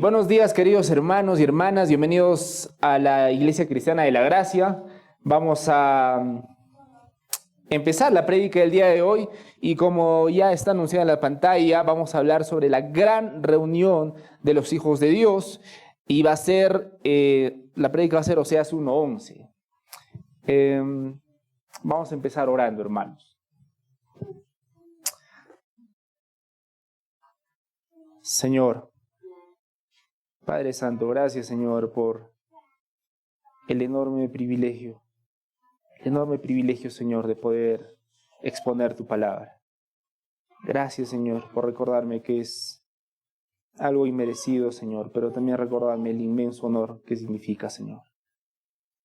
Buenos días, queridos hermanos y hermanas, bienvenidos a la Iglesia Cristiana de la Gracia. Vamos a empezar la prédica del día de hoy y como ya está anunciada en la pantalla, vamos a hablar sobre la gran reunión de los hijos de Dios y va a ser, la prédica va a ser Oseas 1:11. Vamos a empezar orando, hermanos. Señor, Padre Santo, gracias, Señor, por el enorme privilegio, Señor, de poder exponer tu palabra. Gracias, Señor, por recordarme que es algo inmerecido, Señor, pero también recordarme el inmenso honor que significa, Señor,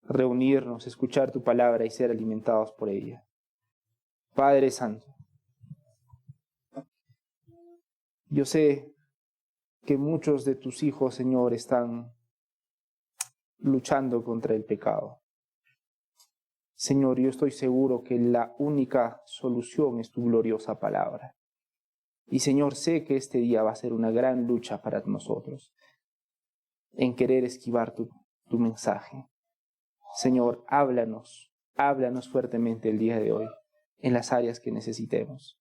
reunirnos, escuchar tu palabra y ser alimentados por ella. Padre Santo, yo sé que muchos de tus hijos, Señor, están luchando contra el pecado. Señor, yo estoy seguro que la única solución es tu gloriosa palabra. Y Señor, sé que este día va a ser una gran lucha para nosotros en querer esquivar tu mensaje. Señor, háblanos fuertemente el día de hoy en las áreas que necesitemos.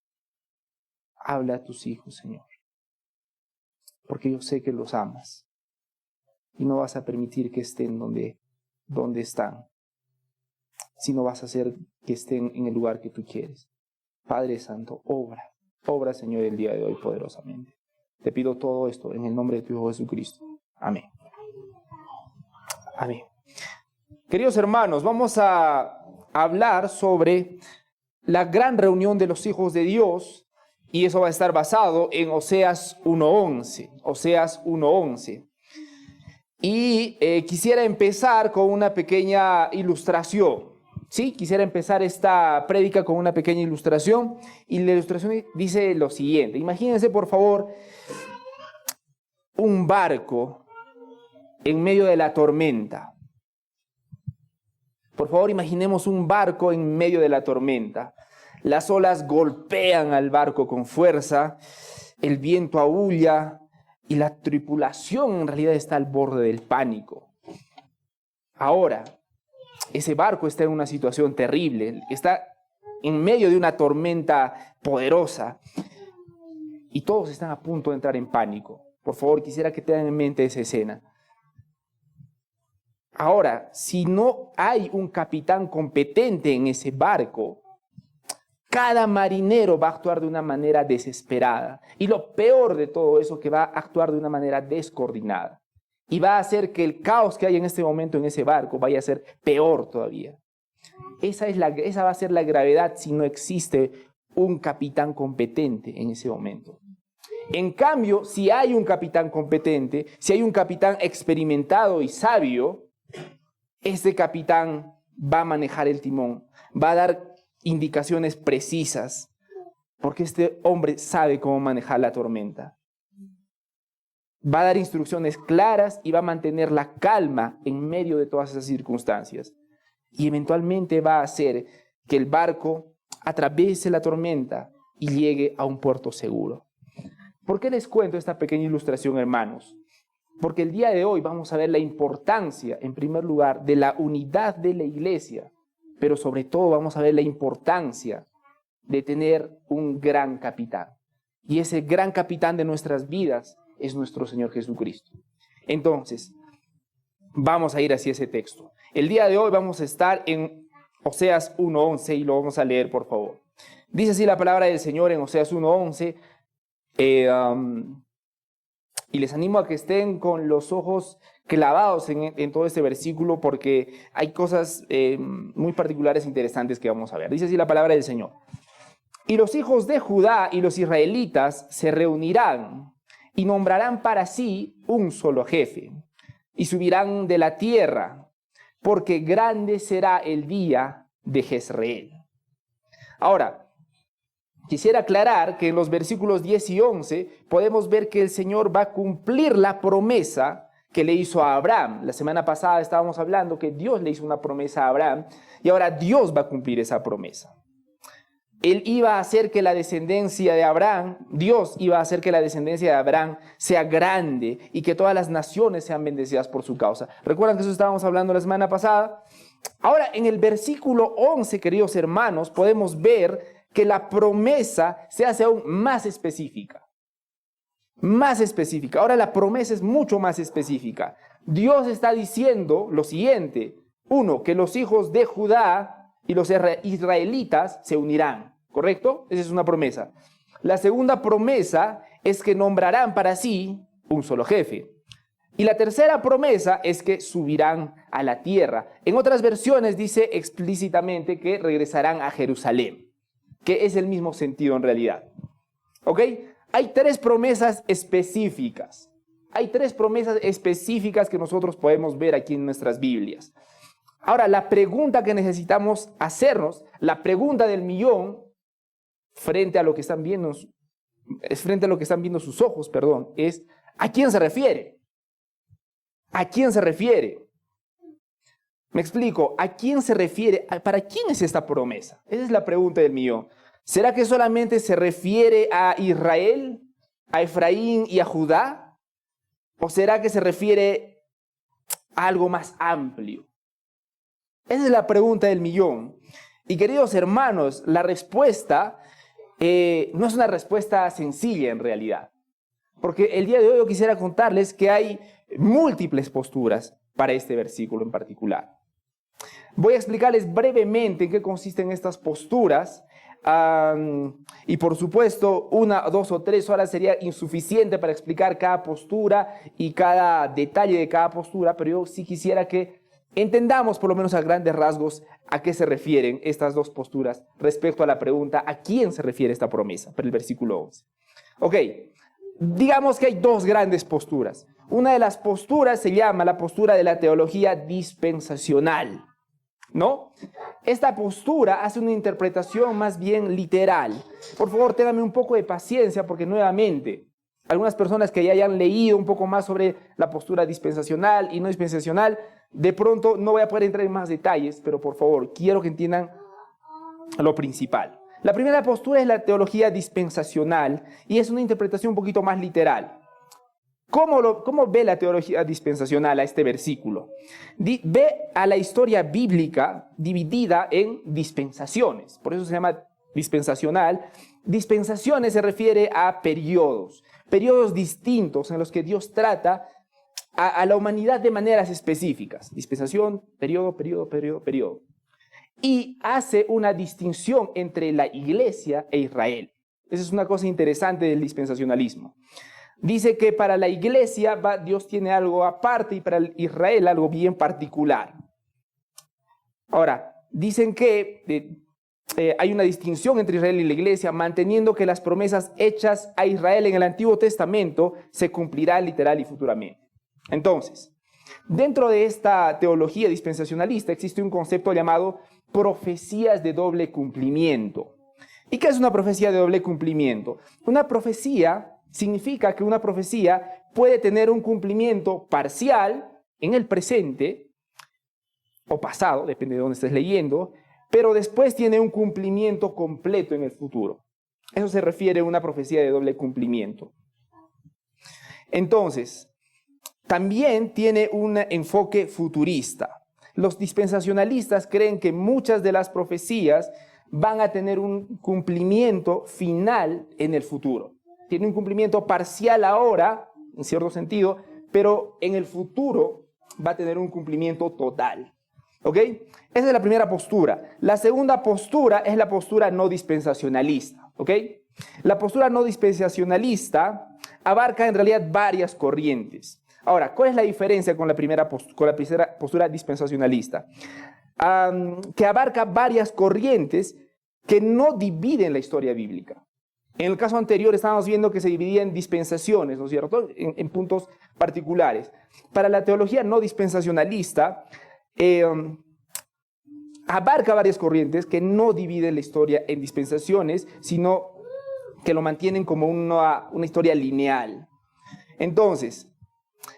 Habla a tus hijos, Señor, porque yo sé que los amas y no vas a permitir que estén donde están, sino vas a hacer que estén en el lugar que tú quieres. Padre Santo, obra, Señor, el día de hoy poderosamente. Te pido todo esto en el nombre de tu Hijo Jesucristo. Amén. Amén. Queridos hermanos, vamos a hablar sobre la gran reunión de los hijos de Dios. Y eso va a estar basado en Oseas 1:11. Oseas 1:11. Y quisiera empezar con una pequeña ilustración. ¿Sí? Quisiera empezar esta prédica con una pequeña ilustración. Y la ilustración dice lo siguiente. Imagínense, por favor, un barco en medio de la tormenta. Por favor, imaginemos un barco en medio de la tormenta. Las olas golpean al barco con fuerza, el viento aúlla y la tripulación en realidad está al borde del pánico. Ahora, ese barco está en una situación terrible, está en medio de una tormenta poderosa y todos están a punto de entrar en pánico. Por favor, quisiera que tengan en mente esa escena. Ahora, si no hay un capitán competente en ese barco, cada marinero va a actuar de una manera desesperada. Y lo peor de todo eso, que va a actuar de una manera descoordinada. Y va a hacer que el caos que hay en este momento en ese barco vaya a ser peor todavía. Esa va a ser la gravedad si no existe un capitán competente en ese momento. En cambio, si hay un capitán competente, si hay un capitán experimentado y sabio, ese capitán va a manejar el timón, va a dar indicaciones precisas, porque este hombre sabe cómo manejar la tormenta. Va a dar instrucciones claras y va a mantener la calma en medio de todas esas circunstancias. Y eventualmente va a hacer que el barco atraviese la tormenta y llegue a un puerto seguro. ¿Por qué les cuento esta pequeña ilustración, hermanos? Porque el día de hoy vamos a ver la importancia, en primer lugar, de la unidad de la iglesia. Pero sobre todo vamos a ver la importancia de tener un gran capitán. Y ese gran capitán de nuestras vidas es nuestro Señor Jesucristo. Entonces, vamos a ir hacia ese texto. El día de hoy vamos a estar en Oseas 1:11 y lo vamos a leer, por favor. Dice así la palabra del Señor en Oseas 1:11. Y les animo a que estén con los ojos clavados en todo este versículo porque hay cosas muy particulares e interesantes que vamos a ver. Dice así la palabra del Señor. Y los hijos de Judá y los israelitas se reunirán y nombrarán para sí un solo jefe y subirán de la tierra porque grande será el día de Jezreel. Ahora, quisiera aclarar que en los versículos 10 y 11 podemos ver que el Señor va a cumplir la promesa que le hizo a Abraham. La semana pasada estábamos hablando que Dios le hizo una promesa a Abraham y ahora Dios va a cumplir esa promesa. Él iba a hacer que la descendencia de Abraham, Dios iba a hacer que la descendencia de Abraham sea grande y que todas las naciones sean bendecidas por su causa. ¿Recuerdan que eso estábamos hablando la semana pasada? Ahora, en el versículo 11, queridos hermanos, podemos ver que la promesa se hace aún más específica. Más específica. Ahora la promesa es mucho más específica. Dios está diciendo lo siguiente. Uno, que los hijos de Judá y los israelitas se unirán. ¿Correcto? Esa es una promesa. La segunda promesa es que nombrarán para sí un solo jefe. Y la tercera promesa es que subirán a la tierra. En otras versiones dice explícitamente que regresarán a Jerusalén, que es el mismo sentido en realidad. ¿Ok? Hay tres promesas específicas. Hay tres promesas específicas que nosotros podemos ver aquí en nuestras Biblias. Ahora, la pregunta que necesitamos hacernos, la pregunta del millón, frente a lo que están viendo sus ojos, es ¿a quién se refiere? ¿A quién se refiere? Me explico, ¿a quién se refiere? ¿Para quién es esta promesa? Esa es la pregunta del millón. ¿Será que solamente se refiere a Israel, a Efraín y a Judá? ¿O será que se refiere a algo más amplio? Esa es la pregunta del millón. Y queridos hermanos, la respuesta no es una respuesta sencilla en realidad. Porque el día de hoy yo quisiera contarles que hay múltiples posturas para este versículo en particular. Voy a explicarles brevemente en qué consisten estas posturas. Y por supuesto, 1, 2 o 3 horas sería insuficiente para explicar cada postura y cada detalle de cada postura, pero yo sí quisiera que entendamos por lo menos a grandes rasgos a qué se refieren estas dos posturas respecto a la pregunta ¿a quién se refiere esta promesa? Para el versículo 11. Ok, digamos que hay dos grandes posturas. Una de las posturas se llama la postura de la teología dispensacional, ¿no? Esta postura hace una interpretación más bien literal. Por favor, ténganme un poco de paciencia porque nuevamente, algunas personas que ya hayan leído un poco más sobre la postura dispensacional y no dispensacional, de pronto no voy a poder entrar en más detalles, pero por favor, quiero que entiendan lo principal. La primera postura es la teología dispensacional y es una interpretación un poquito más literal. ¿Cómo ve la teología dispensacional a este versículo? Ve a la historia bíblica dividida en dispensaciones, por eso se llama dispensacional. Dispensaciones se refiere a periodos distintos en los que Dios trata a la humanidad de maneras específicas. Dispensación, periodo. Y hace una distinción entre la iglesia e Israel. Esa es una cosa interesante del dispensacionalismo. Dice que para la iglesia Dios tiene algo aparte y para Israel algo bien particular. Ahora, dicen que hay una distinción entre Israel y la iglesia, manteniendo que las promesas hechas a Israel en el Antiguo Testamento se cumplirán literal y futuramente. Entonces, dentro de esta teología dispensacionalista existe un concepto llamado profecías de doble cumplimiento. ¿Y qué es una profecía de doble cumplimiento? Una profecía significa que una profecía puede tener un cumplimiento parcial en el presente o pasado, depende de dónde estés leyendo, pero después tiene un cumplimiento completo en el futuro. Eso se refiere a una profecía de doble cumplimiento. Entonces, también tiene un enfoque futurista. Los dispensacionalistas creen que muchas de las profecías van a tener un cumplimiento final en el futuro. Tiene un cumplimiento parcial ahora, en cierto sentido, pero en el futuro va a tener un cumplimiento total. ¿Ok? Esa es la primera postura. La segunda postura es la postura no dispensacionalista. ¿Ok? La postura no dispensacionalista abarca en realidad varias corrientes. Ahora, ¿cuál es la diferencia con la primera postura dispensacionalista? Que abarca varias corrientes que no dividen la historia bíblica. En el caso anterior estábamos viendo que se dividía en dispensaciones, ¿no es cierto? En puntos particulares. Para la teología no dispensacionalista, abarca varias corrientes que no dividen la historia en dispensaciones, sino que lo mantienen como una historia lineal. Entonces,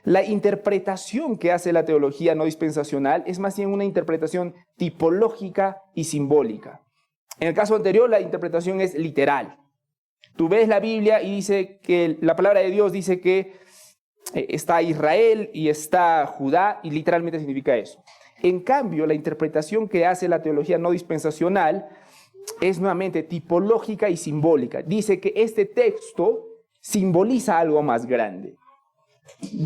la interpretación que hace la teología no dispensacional es más bien una interpretación tipológica y simbólica. En el caso anterior, la interpretación es literal. Tú ves la Biblia y dice que la palabra de Dios dice que está Israel y está Judá, y literalmente significa eso. En cambio, la interpretación que hace la teología no dispensacional es nuevamente tipológica y simbólica. Dice que este texto simboliza algo más grande.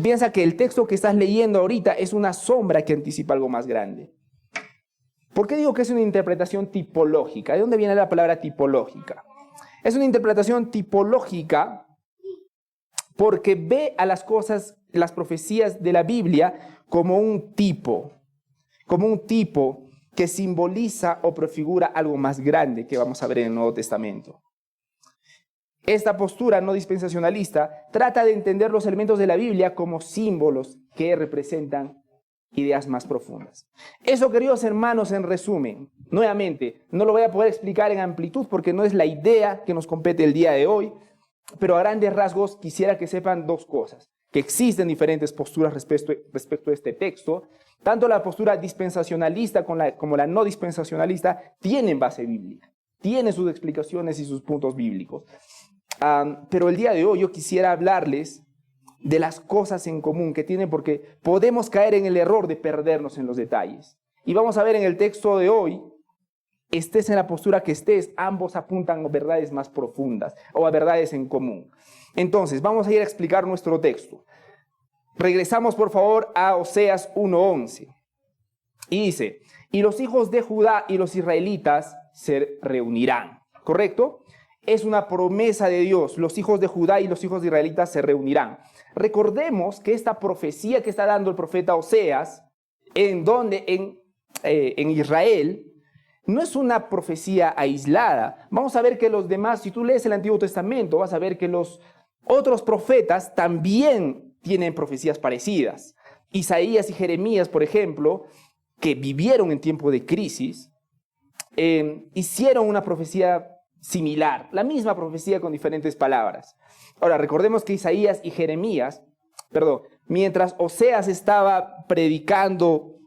Piensa que el texto que estás leyendo ahorita es una sombra que anticipa algo más grande. ¿Por qué digo que es una interpretación tipológica? ¿De dónde viene la palabra tipológica? Es una interpretación tipológica porque ve a las cosas, las profecías de la Biblia como un tipo que simboliza o prefigura algo más grande que vamos a ver en el Nuevo Testamento. Esta postura no dispensacionalista trata de entender los elementos de la Biblia como símbolos que representan ideas más profundas. Eso, queridos hermanos, en resumen, nuevamente, no lo voy a poder explicar en amplitud porque no es la idea que nos compete el día de hoy, pero a grandes rasgos quisiera que sepan dos cosas: que existen diferentes posturas respecto a este texto. Tanto la postura dispensacionalista como la no dispensacionalista tienen base bíblica, tienen sus explicaciones y sus puntos bíblicos. Pero el día de hoy yo quisiera hablarles de las cosas en común que tienen, porque podemos caer en el error de perdernos en los detalles. Y vamos a ver en el texto de hoy, estés en la postura que estés, ambos apuntan a verdades más profundas o a verdades en común. Entonces, vamos a ir a explicar nuestro texto. Regresamos, por favor, a Oseas 1:11. Y dice: y los hijos de Judá y los israelitas se reunirán. ¿Correcto? Es una promesa de Dios. Los hijos de Judá y los hijos de israelitas se reunirán. Recordemos que esta profecía que está dando el profeta Oseas, en Israel, no es una profecía aislada. Vamos a ver que los demás, si tú lees el Antiguo Testamento, vas a ver que los otros profetas también tienen profecías parecidas. Isaías y Jeremías, por ejemplo, que vivieron en tiempo de crisis, hicieron una profecía similar, la misma profecía con diferentes palabras. Ahora, recordemos que Isaías y Jeremías, mientras Oseas estaba profetizando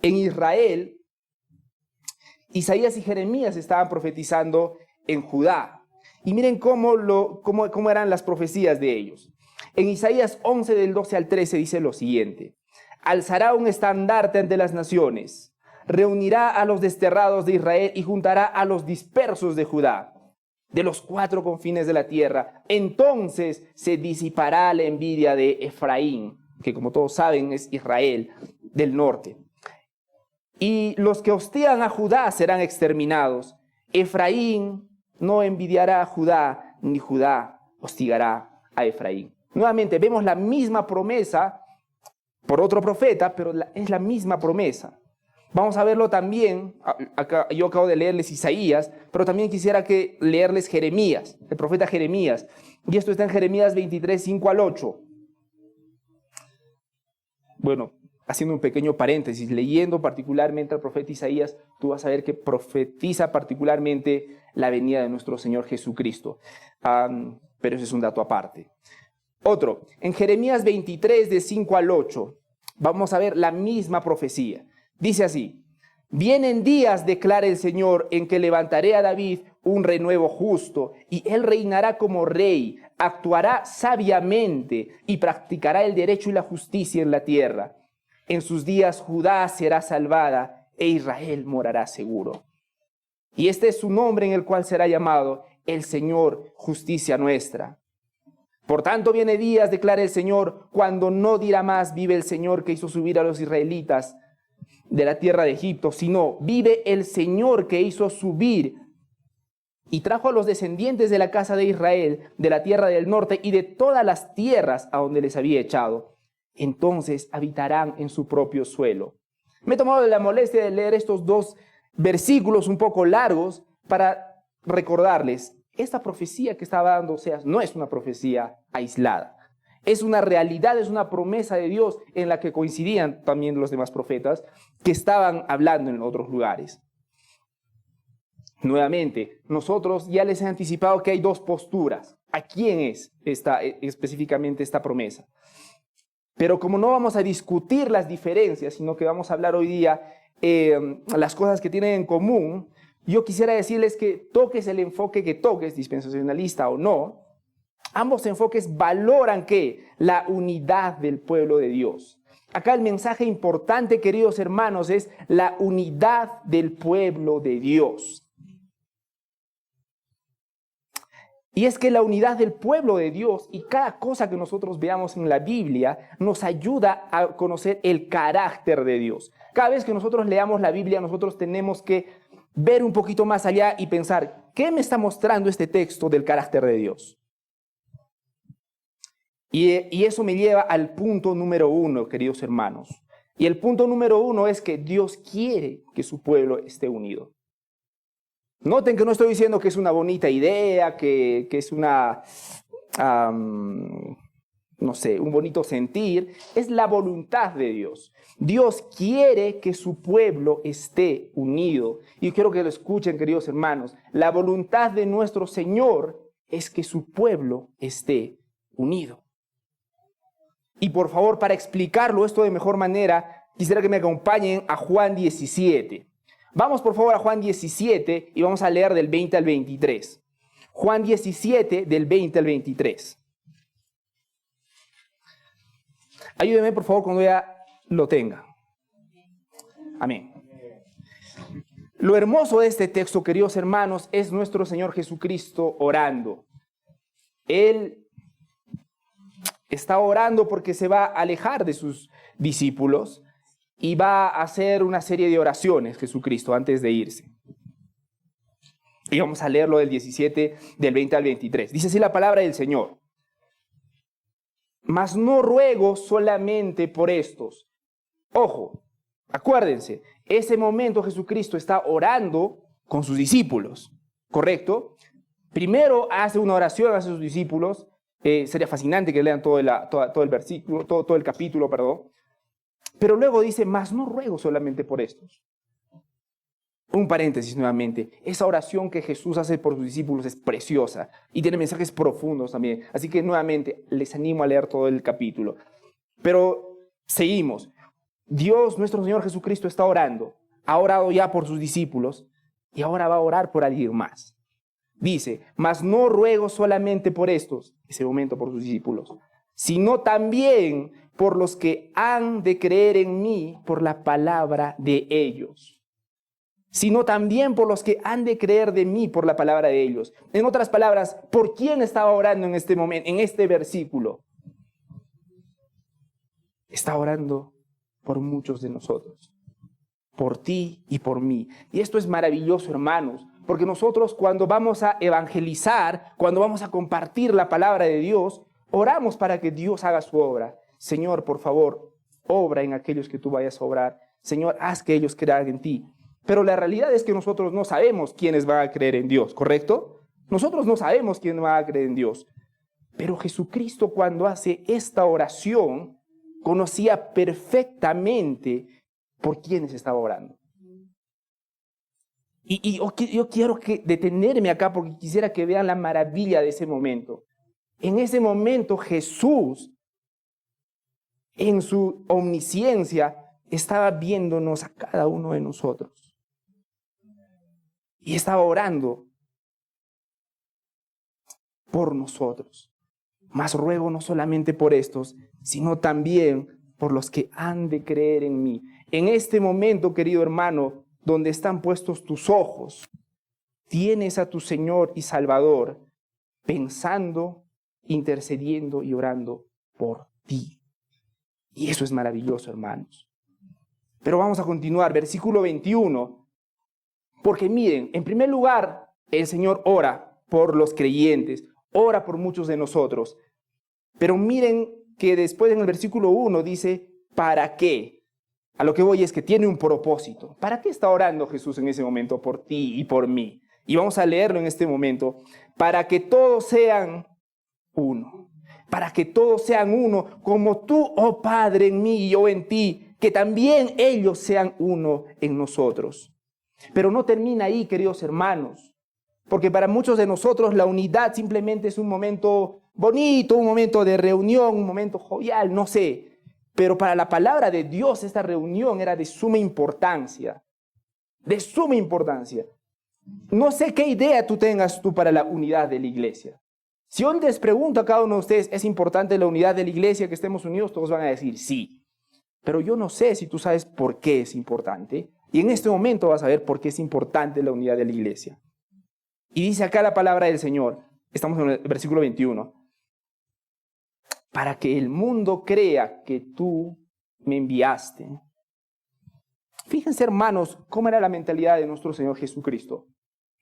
en Israel, Isaías y Jeremías estaban profetizando en Judá. Y miren cómo eran las profecías de ellos. En Isaías 11, del 12 al 13, dice lo siguiente: alzará un estandarte ante las naciones, reunirá a los desterrados de Israel y juntará a los dispersos de Judá, de los 4 confines de la tierra. Entonces se disipará la envidia de Efraín, que como todos saben es Israel del norte. Y los que hostigan a Judá serán exterminados. Efraín no envidiará a Judá, ni Judá hostigará a Efraín. Nuevamente vemos la misma promesa por otro profeta, pero es la misma promesa. Vamos a verlo también, yo acabo de leerles Isaías, pero también quisiera leerles Jeremías, el profeta Jeremías. Y esto está en Jeremías 23, 5 al 8. Bueno, haciendo un pequeño paréntesis, leyendo particularmente al profeta Isaías, tú vas a ver que profetiza particularmente la venida de nuestro Señor Jesucristo. Pero ese es un dato aparte. Otro, en Jeremías 23, de 5 al 8, vamos a ver la misma profecía. Dice así: vienen días, declara el Señor, en que levantaré a David un renuevo justo, y él reinará como rey, actuará sabiamente y practicará el derecho y la justicia en la tierra. En sus días Judá será salvada e Israel morará seguro. Y este es su nombre en el cual será llamado el Señor, justicia nuestra. Por tanto viene días, declara el Señor, cuando no dirá más: vive el Señor que hizo subir a los israelitas de la tierra de Egipto, sino: vive el Señor que hizo subir y trajo a los descendientes de la casa de Israel, de la tierra del norte y de todas las tierras a donde les había echado. Entonces habitarán en su propio suelo. Me he tomado la molestia de leer estos 2 versículos un poco largos para recordarles, esta profecía que estaba dando Oseas no es una profecía aislada. Es una realidad, es una promesa de Dios en la que coincidían también los demás profetas que estaban hablando en otros lugares. Nuevamente, nosotros ya les he anticipado que hay 2 posturas. ¿A quién es específicamente esta promesa? Pero como no vamos a discutir las diferencias, sino que vamos a hablar hoy día las cosas que tienen en común, yo quisiera decirles que toques el enfoque que toques, dispensacionalista o no, ambos enfoques valoran ¿qué? La unidad del pueblo de Dios. Acá el mensaje importante, queridos hermanos, es la unidad del pueblo de Dios. Y es que la unidad del pueblo de Dios y cada cosa que nosotros veamos en la Biblia nos ayuda a conocer el carácter de Dios. Cada vez que nosotros leamos la Biblia, nosotros tenemos que ver un poquito más allá y pensar, ¿qué me está mostrando este texto del carácter de Dios? Y eso me lleva al punto número 1, queridos hermanos. Y el punto número 1 es que Dios quiere que su pueblo esté unido. Noten que no estoy diciendo que es una bonita idea, que es una, no sé, un bonito sentir. Es la voluntad de Dios. Dios quiere que su pueblo esté unido. Y quiero que lo escuchen, queridos hermanos. La voluntad de nuestro Señor es que su pueblo esté unido. Y por favor, para explicarlo esto de mejor manera, quisiera que me acompañen a Juan 17. Vamos por favor a Juan 17 y vamos a leer del 20 al 23. Juan 17 del 20 al 23. Ayúdeme por favor cuando ya lo tenga. Amén. Lo hermoso de este texto, queridos hermanos, es nuestro Señor Jesucristo orando. Él está orando porque se va a alejar de sus discípulos y va a hacer una serie de oraciones, Jesucristo, antes de irse. Y vamos a leerlo del 17, del 20 al 23. Dice así la palabra del Señor. Mas no ruego solamente por estos. Ojo, acuérdense, ese momento Jesucristo está orando con sus discípulos, ¿correcto? Primero hace una oración a sus discípulos. Sería fascinante que lean todo el versículo, todo el capítulo, perdón. Pero luego dice, mas no ruego solamente por estos. Un paréntesis nuevamente. Esa oración que Jesús hace por sus discípulos es preciosa y tiene mensajes profundos también. Así que nuevamente les animo a leer todo el capítulo. Pero seguimos. Dios, nuestro Señor Jesucristo, está orando. Ha orado ya por sus discípulos y ahora va a orar por alguien más. Dice, mas no ruego solamente por estos, ese momento por sus discípulos, sino también por los que han de creer en mí por la palabra de ellos. Sino también por los que han de creer de mí por la palabra de ellos. En otras palabras, ¿por quién estaba orando en este momento, en este versículo? Está orando por muchos de nosotros, por ti y por mí. Y esto es maravilloso, hermanos, porque nosotros cuando vamos a evangelizar, cuando vamos a compartir la palabra de Dios, oramos para que Dios haga su obra. Señor, por favor, obra en aquellos que tú vayas a obrar. Señor, haz que ellos crean en ti. Pero la realidad es que nosotros no sabemos quiénes van a creer en Dios, ¿correcto? Nosotros no sabemos quién va a creer en Dios. Pero Jesucristo, cuando hace esta oración, conocía perfectamente por quiénes estaba orando. Y yo quiero detenerme acá porque quisiera que vean la maravilla de ese momento. En ese momento Jesús, en su omnisciencia, estaba viéndonos a cada uno de nosotros. Y estaba orando por nosotros. Mas ruego no solamente por estos, sino también por los que han de creer en mí. En este momento, querido hermano, donde están puestos tus ojos, tienes a tu Señor y Salvador pensando, intercediendo y orando por ti. Y eso es maravilloso, hermanos. Pero vamos a continuar, versículo 21. Porque miren, en primer lugar, el Señor ora por los creyentes, ora por muchos de nosotros. Pero miren que después en el versículo 1 dice, ¿para qué? A lo que voy es que tiene un propósito. ¿Para qué está orando Jesús en ese momento por ti y por mí? Y vamos a leerlo en este momento. Para que todos sean uno. Para que todos sean uno, como tú, oh Padre, en mí y yo en ti, que también ellos sean uno en nosotros. Pero no termina ahí, queridos hermanos, porque para muchos de nosotros la unidad simplemente es un momento bonito, un momento de reunión, un momento jovial, no sé. Pero para la palabra de Dios, esta reunión era de suma importancia. De suma importancia. No sé qué idea tengas tú para la unidad de la iglesia. Si yo les pregunto a cada uno de ustedes, ¿es importante la unidad de la iglesia, que estemos unidos? Todos van a decir sí. Pero yo no sé si tú sabes por qué es importante. Y en este momento vas a ver por qué es importante la unidad de la iglesia. Y dice acá la palabra del Señor, estamos en el versículo 21, para que el mundo crea que tú me enviaste. Fíjense, hermanos, cómo era la mentalidad de nuestro Señor Jesucristo.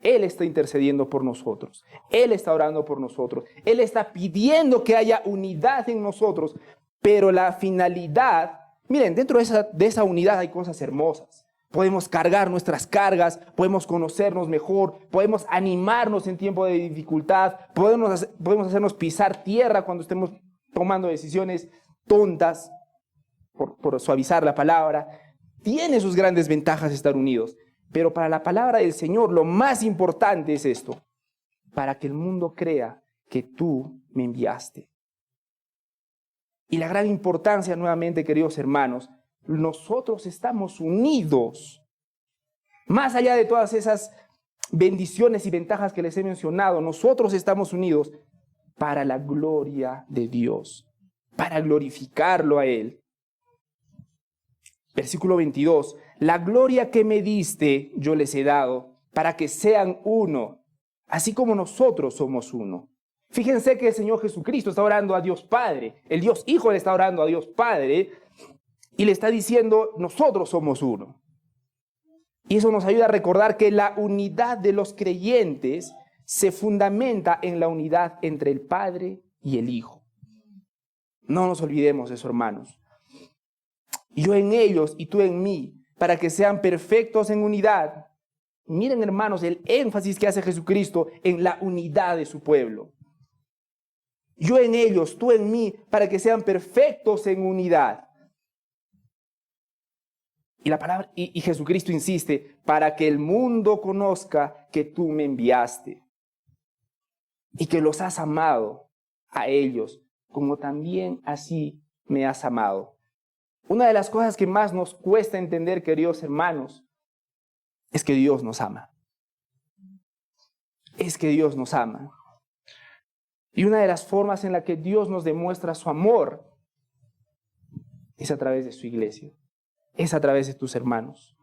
Él está intercediendo por nosotros. Él está orando por nosotros. Él está pidiendo que haya unidad en nosotros. Pero la finalidad, miren, dentro de esa unidad hay cosas hermosas. Podemos cargar nuestras cargas, podemos conocernos mejor, podemos animarnos en tiempo de dificultad, podemos hacernos pisar tierra cuando estemos tomando decisiones tontas, por suavizar la palabra. Tiene sus grandes ventajas estar unidos, pero para la palabra del Señor lo más importante es esto: para que el mundo crea que tú me enviaste. Y la gran importancia, nuevamente, queridos hermanos, nosotros estamos unidos. Más allá de todas esas bendiciones y ventajas que les he mencionado, nosotros estamos unidos para la gloria de Dios, para glorificarlo a Él. Versículo 22, la gloria que me diste yo les he dado, para que sean uno, así como nosotros somos uno. Fíjense que el Señor Jesucristo está orando a Dios Padre, el Dios Hijo le está orando a Dios Padre, y le está diciendo, nosotros somos uno. Y eso nos ayuda a recordar que la unidad de los creyentes se fundamenta en la unidad entre el Padre y el Hijo. No nos olvidemos de eso, hermanos. Yo en ellos y tú en mí, para que sean perfectos en unidad. Miren, hermanos, el énfasis que hace Jesucristo en la unidad de su pueblo. Yo en ellos, tú en mí, para que sean perfectos en unidad. Y la palabra, y Jesucristo insiste, para que el mundo conozca que tú me enviaste y que los has amado a ellos, como también así me has amado. Una de las cosas que más nos cuesta entender, queridos hermanos, es que Dios nos ama. Es que Dios nos ama. Y una de las formas en la que Dios nos demuestra su amor es a través de su iglesia. Es a través de tus hermanos.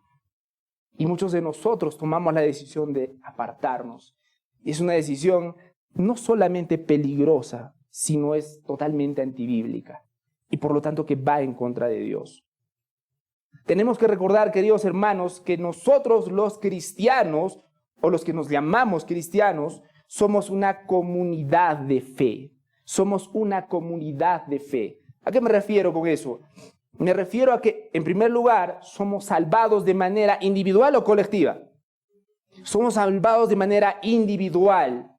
Y muchos de nosotros tomamos la decisión de apartarnos. Y es una decisión no solamente peligrosa, sino es totalmente antibíblica. Y por lo tanto que va en contra de Dios. Tenemos que recordar, queridos hermanos, que nosotros los cristianos, o los que nos llamamos cristianos, somos una comunidad de fe. Somos una comunidad de fe. ¿A qué me refiero con eso? Me refiero a que, en primer lugar, somos salvados de manera individual o colectiva. Somos salvados de manera individual.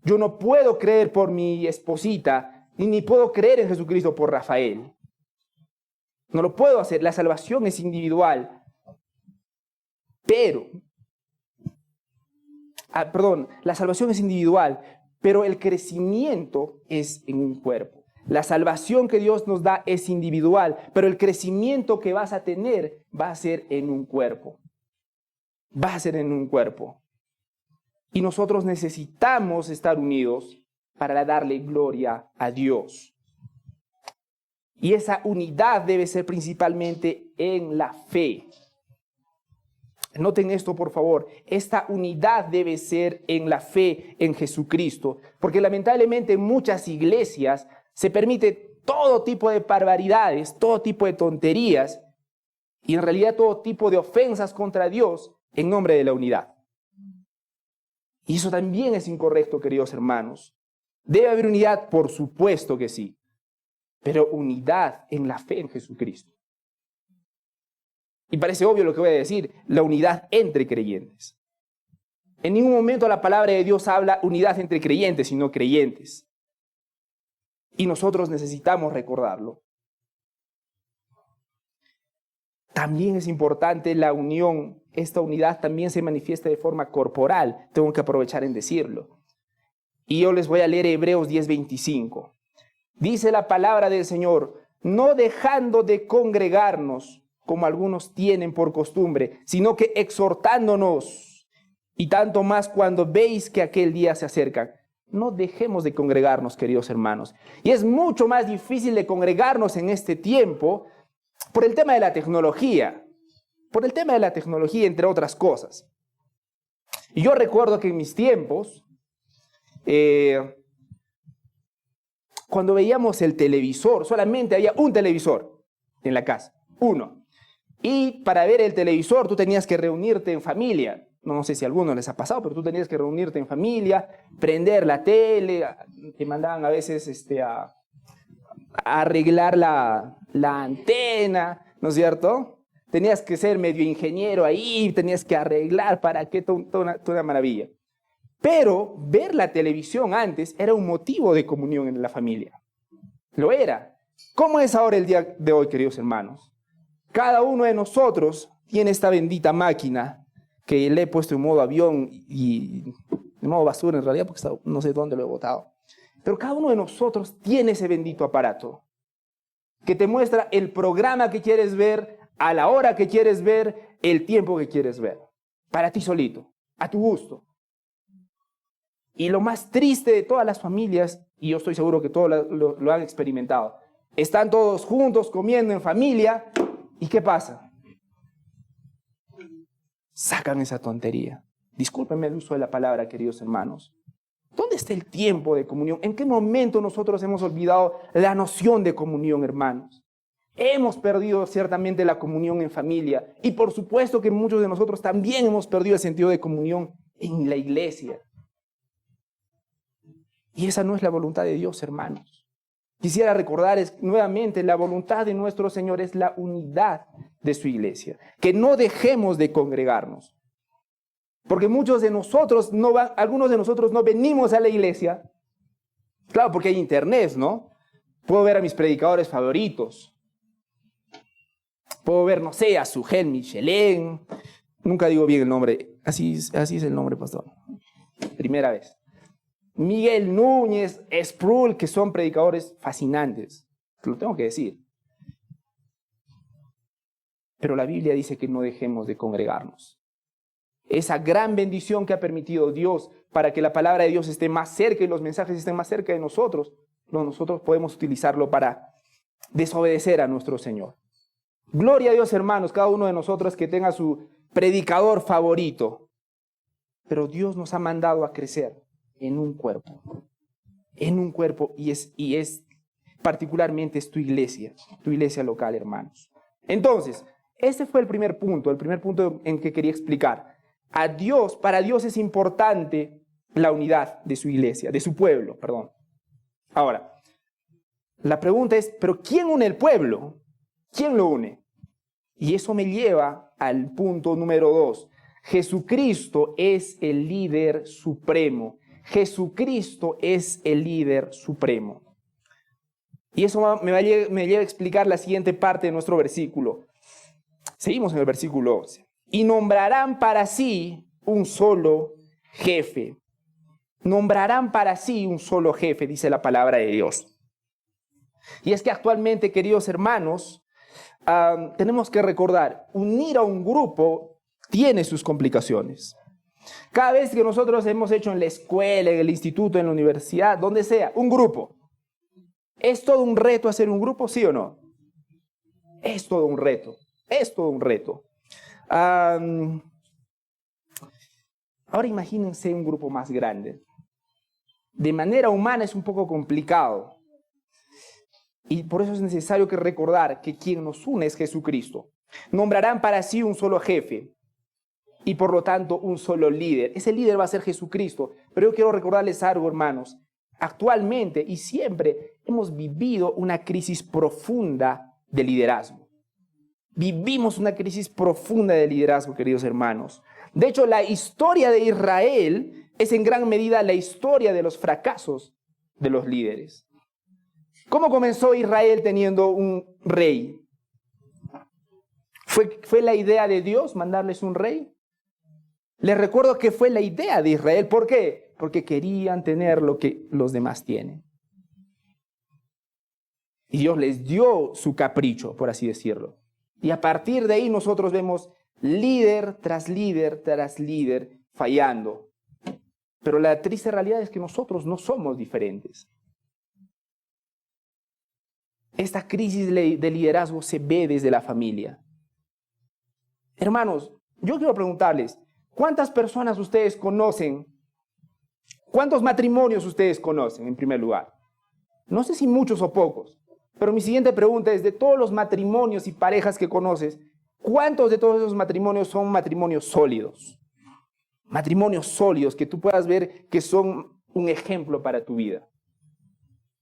Yo no puedo creer por mi esposita, ni puedo creer en Jesucristo por Rafael. No lo puedo hacer. La salvación es individual. La salvación es individual, pero el crecimiento es en un cuerpo. La salvación que Dios nos da es individual, pero el crecimiento que vas a tener va a ser en un cuerpo. Va a ser en un cuerpo. Y nosotros necesitamos estar unidos para darle gloria a Dios. Y esa unidad debe ser principalmente en la fe. Noten esto, por favor. Esta unidad debe ser en la fe en Jesucristo, porque lamentablemente en muchas iglesias se permite todo tipo de barbaridades, todo tipo de tonterías y en realidad todo tipo de ofensas contra Dios en nombre de la unidad. Y eso también es incorrecto, queridos hermanos. ¿Debe haber unidad? Por supuesto que sí, pero unidad en la fe en Jesucristo. Y parece obvio lo que voy a decir, la unidad entre creyentes. En ningún momento la palabra de Dios habla unidad entre creyentes y no creyentes. Y nosotros necesitamos recordarlo. También es importante la unión. Esta unidad también se manifiesta de forma corporal. Tengo que aprovechar en decirlo. Y yo les voy a leer Hebreos 10:25. Dice la palabra del Señor: no dejando de congregarnos, como algunos tienen por costumbre, sino que exhortándonos, y tanto más cuando veis que aquel día se acerca. No dejemos de congregarnos, queridos hermanos. Y es mucho más difícil de congregarnos en este tiempo por el tema de la tecnología. Por el tema de la tecnología, entre otras cosas. Y yo recuerdo que en mis tiempos, cuando veíamos el televisor, solamente había un televisor en la casa, uno. Y para ver el televisor tú tenías que reunirte en familia. No sé si a alguno les ha pasado, pero tú tenías que reunirte en familia, prender la tele, te mandaban a veces a arreglar la antena, ¿no es cierto? Tenías que ser medio ingeniero ahí, tenías que arreglar para que toda una maravilla. Pero ver la televisión antes era un motivo de comunión en la familia. Lo era. ¿Cómo es ahora el día de hoy, queridos hermanos? Cada uno de nosotros tiene esta bendita máquina que le he puesto en modo avión y en modo basura en realidad, porque no sé dónde lo he botado. Pero cada uno de nosotros tiene ese bendito aparato que te muestra el programa que quieres ver, a la hora que quieres ver, el tiempo que quieres ver. Para ti solito, a tu gusto. Y lo más triste de todas las familias, y yo estoy seguro que todos lo han experimentado, están todos juntos comiendo en familia, ¿y qué pasa? Sacan esa tontería. Discúlpenme el uso de la palabra, queridos hermanos. ¿Dónde está el tiempo de comunión? ¿En qué momento nosotros hemos olvidado la noción de comunión, hermanos? Hemos perdido ciertamente la comunión en familia, y por supuesto que muchos de nosotros también hemos perdido el sentido de comunión en la iglesia. Y esa no es la voluntad de Dios, hermanos. Quisiera recordar nuevamente, la voluntad de nuestro Señor es la unidad de su iglesia. Que no dejemos de congregarnos. Porque muchos de nosotros, algunos de nosotros no venimos a la iglesia. Claro, porque hay internet, ¿no? Puedo ver a mis predicadores favoritos. Puedo ver, no sé, a Sugel Michelén. Nunca digo bien el nombre. Así es el nombre, pastor. Primera vez. Miguel Núñez, Sproul, que son predicadores fascinantes. Lo tengo que decir. Pero la Biblia dice que no dejemos de congregarnos. Esa gran bendición que ha permitido Dios para que la palabra de Dios esté más cerca y los mensajes estén más cerca de nosotros, nosotros podemos utilizarlo para desobedecer a nuestro Señor. Gloria a Dios, hermanos, cada uno de nosotros que tenga su predicador favorito. Pero Dios nos ha mandado a crecer en un cuerpo, y es particularmente es tu iglesia local, hermanos. Entonces, ese fue el primer punto en que quería explicar. Para Dios es importante la unidad de su iglesia, de su pueblo, perdón. Ahora, la pregunta es, ¿pero quién une el pueblo? ¿Quién lo une? Y eso me lleva al punto número 2. Jesucristo es el líder supremo. Jesucristo es el líder supremo. Y eso me lleva a explicar la siguiente parte de nuestro versículo. Seguimos en el versículo 11. Y nombrarán para sí un solo jefe. Nombrarán para sí un solo jefe, dice la palabra de Dios. Y es que actualmente, queridos hermanos, tenemos que recordar, unir a un grupo tiene sus complicaciones. Cada vez que nosotros hemos hecho en la escuela, en el instituto, en la universidad, donde sea, un grupo, ¿es todo un reto hacer un grupo, sí o no? Es todo un reto, es todo un reto. Ahora imagínense un grupo más grande. De manera humana es un poco complicado. Y por eso es necesario que recordar que quien nos une es Jesucristo. Nombrarán para sí un solo jefe y por lo tanto un solo líder. Ese líder va a ser Jesucristo. Pero yo quiero recordarles algo, hermanos. Actualmente y siempre hemos vivido una crisis profunda de liderazgo. Vivimos una crisis profunda de liderazgo, queridos hermanos. De hecho, la historia de Israel es en gran medida la historia de los fracasos de los líderes. ¿Cómo comenzó Israel teniendo un rey? ¿Fue la idea de Dios mandarles un rey? Les recuerdo que fue la idea de Israel. ¿Por qué? Porque querían tener lo que los demás tienen. Y Dios les dio su capricho, por así decirlo. Y a partir de ahí nosotros vemos líder tras líder tras líder fallando. Pero la triste realidad es que nosotros no somos diferentes. Esta crisis de liderazgo se ve desde la familia. Hermanos, yo quiero preguntarles, ¿cuántas personas ustedes conocen? ¿Cuántos matrimonios ustedes conocen, en primer lugar? No sé si muchos o pocos, pero mi siguiente pregunta es, de todos los matrimonios y parejas que conoces, ¿cuántos de todos esos matrimonios son matrimonios sólidos? Matrimonios sólidos que tú puedas ver que son un ejemplo para tu vida.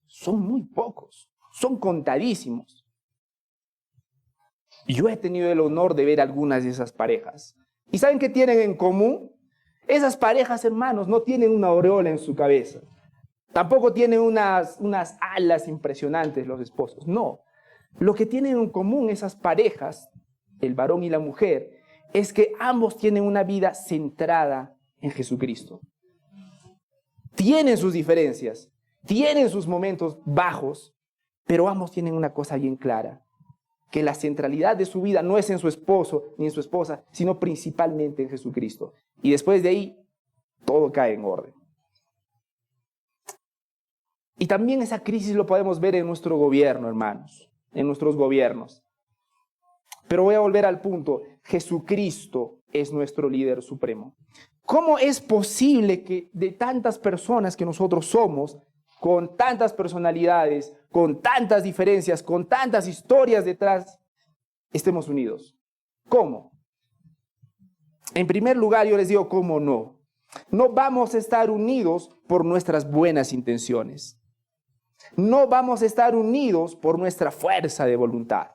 Son muy pocos, son contadísimos. Yo he tenido el honor de ver algunas de esas parejas. ¿Y saben qué tienen en común? Esas parejas, hermanos, no tienen una aureola en su cabeza. Tampoco tienen unas alas impresionantes los esposos. No. Lo que tienen en común esas parejas, el varón y la mujer, es que ambos tienen una vida centrada en Jesucristo. Tienen sus diferencias, tienen sus momentos bajos, pero ambos tienen una cosa bien clara, que la centralidad de su vida no es en su esposo ni en su esposa, sino principalmente en Jesucristo. Y después de ahí, todo cae en orden. Y también esa crisis lo podemos ver en nuestro gobierno, hermanos, en nuestros gobiernos. Pero voy a volver al punto, Jesucristo es nuestro líder supremo. ¿Cómo es posible que de tantas personas que nosotros somos, con tantas personalidades, con tantas diferencias, con tantas historias detrás, estemos unidos? ¿Cómo? En primer lugar, yo les digo, ¿cómo no? No vamos a estar unidos por nuestras buenas intenciones. No vamos a estar unidos por nuestra fuerza de voluntad.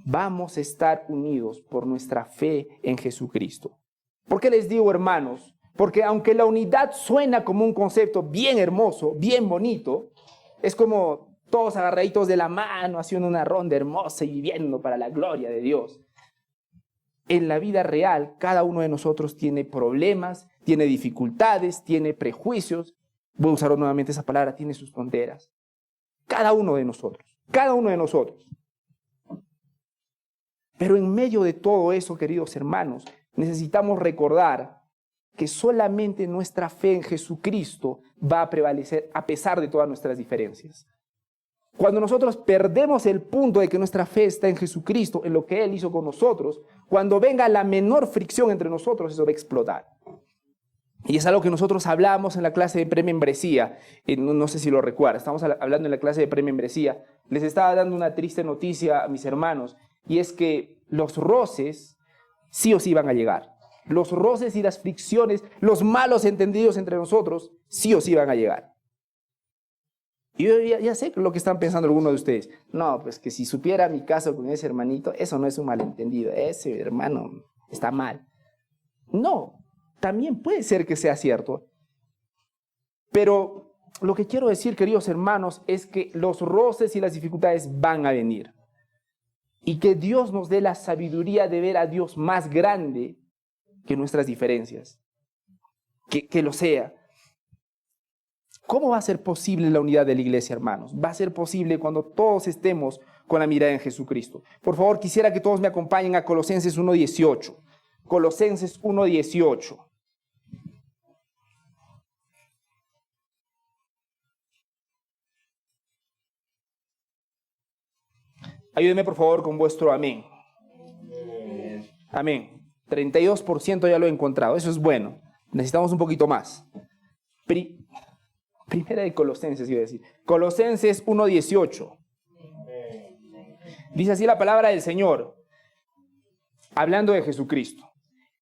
Vamos a estar unidos por nuestra fe en Jesucristo. ¿Por qué les digo, hermanos? Porque aunque la unidad suena como un concepto bien hermoso, bien bonito, es como todos agarraditos de la mano, haciendo una ronda hermosa y viviendo para la gloria de Dios. En la vida real, cada uno de nosotros tiene problemas, tiene dificultades, tiene prejuicios. Voy a usar nuevamente esa palabra, tiene sus fronteras. Cada uno de nosotros, cada uno de nosotros. Pero en medio de todo eso, queridos hermanos, necesitamos recordar que solamente nuestra fe en Jesucristo va a prevalecer a pesar de todas nuestras diferencias. Cuando nosotros perdemos el punto de que nuestra fe está en Jesucristo, en lo que Él hizo con nosotros, cuando venga la menor fricción entre nosotros, eso va a explotar. Y es algo que nosotros hablamos en la clase de premembresía, no sé si lo recuerdan, estamos hablando en la clase de premembresía. Les estaba dando una triste noticia a mis hermanos, y es que los roces sí o sí van a llegar. Los roces y las fricciones, los malos entendidos entre nosotros, sí o sí van a llegar. Y yo ya sé lo que están pensando algunos de ustedes. No, pues que si supiera mi caso con ese hermanito, eso no es un malentendido. Ese hermano está mal. No, también puede ser que sea cierto. Pero lo que quiero decir, queridos hermanos, es que los roces y las dificultades van a venir. Y que Dios nos dé la sabiduría de ver a Dios más grande que nuestras diferencias. Que lo sea. ¿Cómo va a ser posible la unidad de la iglesia, hermanos? Va a ser posible cuando todos estemos con la mirada en Jesucristo. Por favor, quisiera que todos me acompañen a Colosenses 1:18. Colosenses 1:18. Ayúdenme, por favor, con vuestro amén. Amén. 32% ya lo he encontrado. Eso es bueno. Necesitamos un poquito más. Primera de Colosenses, iba a decir. Colosenses 1:18. Dice así la palabra del Señor, hablando de Jesucristo.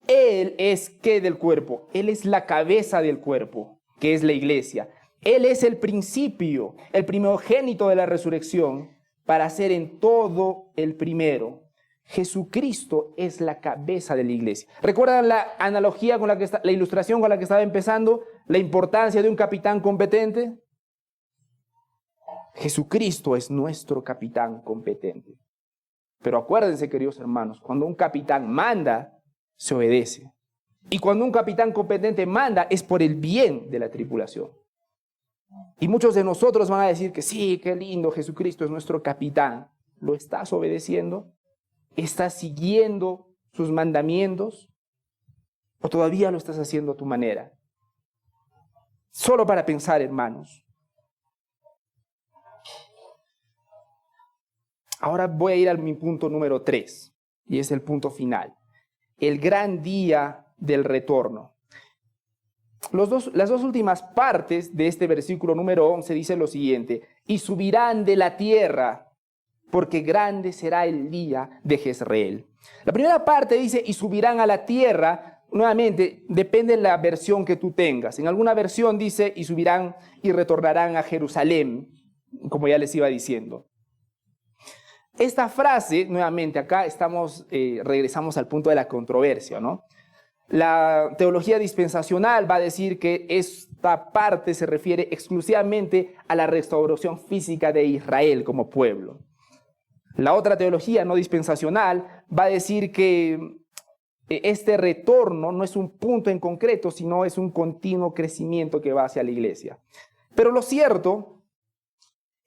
Él es ¿qué del cuerpo? Él es la cabeza del cuerpo, que es la iglesia. Él es el principio, el primogénito de la resurrección, para ser en todo el primero. Jesucristo es la cabeza de la iglesia. ¿Recuerdan la analogía con la ilustración con la que estaba empezando? La importancia de un capitán competente. Jesucristo es nuestro capitán competente. Pero acuérdense, queridos hermanos, cuando un capitán manda, se obedece. Y cuando un capitán competente manda, es por el bien de la tripulación. Y muchos de nosotros van a decir que sí, qué lindo, Jesucristo es nuestro capitán. ¿Lo estás obedeciendo? ¿Estás siguiendo sus mandamientos? ¿O todavía lo estás haciendo a tu manera? Solo para pensar, hermanos. Ahora voy a ir a mi punto número 3, y es el punto final. El gran día del retorno. Las dos últimas partes de este versículo número 11 dicen lo siguiente: y subirán de la tierra, porque grande será el día de Jezreel. La primera parte dice, y subirán a la tierra. Nuevamente, depende de la versión que tú tengas. En alguna versión dice, y subirán y retornarán a Jerusalén, como ya les iba diciendo. Esta frase, nuevamente, acá regresamos al punto de la controversia, ¿no? La teología dispensacional va a decir que esta parte se refiere exclusivamente a la restauración física de Israel como pueblo. La otra teología no dispensacional va a decir que este retorno no es un punto en concreto, sino es un continuo crecimiento que va hacia la iglesia. Pero lo cierto